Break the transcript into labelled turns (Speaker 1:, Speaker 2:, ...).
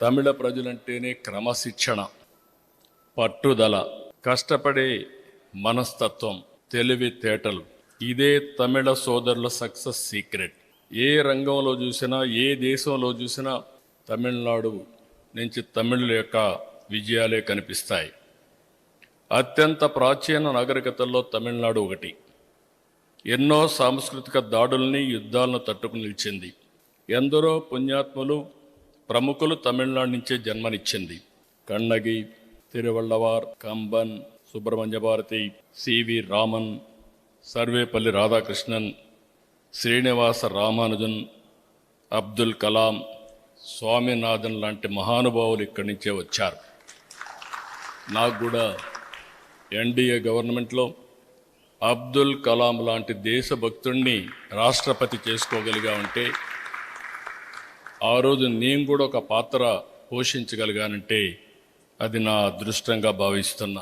Speaker 1: తమిళ ప్రజలంటేనే క్రమశిక్షణ, పట్టుదల, కష్టపడే మనస్తత్వం, తెలివితేటలు. ఇదే తమిళ సోదరుల సక్సెస్ సీక్రెట్. ఏ రంగంలో చూసినా, ఏ దేశంలో చూసినా తమిళనాడు నుంచి తమిళుల యొక్క విజయాలే కనిపిస్తాయి. అత్యంత ప్రాచీన నాగరికతల్లో తమిళనాడు ఒకటి. ఎన్నో సాంస్కృతిక దాడుల్ని, యుద్ధాలను తట్టుకుని నిలిచింది. ఎందరో పుణ్యాత్ములు, ప్రముఖులు తమిళనాడు నుంచే జన్మనిచ్చింది. కన్నగి, తిరువళ్ళవార్, కంబన్, సుబ్రహ్మణ్య భారతి, సివి రామన్, సర్వేపల్లి రాధాకృష్ణన్, శ్రీనివాస రామానుజన్, అబ్దుల్ కలాం, స్వామినాథన్ లాంటి మహానుభావులు ఇక్కడి నుంచే వచ్చారు. నాకు కూడా ఎన్డీఏ గవర్నమెంట్లో అబ్దుల్ కలాం లాంటి దేశభక్తుడిని రాష్ట్రపతి చేసుకోగలిగా ఉంటే, ఆ రోజు నేను కూడా ఒక పాత్ర పోషించగలిగానంటే అది నా అదృష్టంగా భావిస్తున్నా.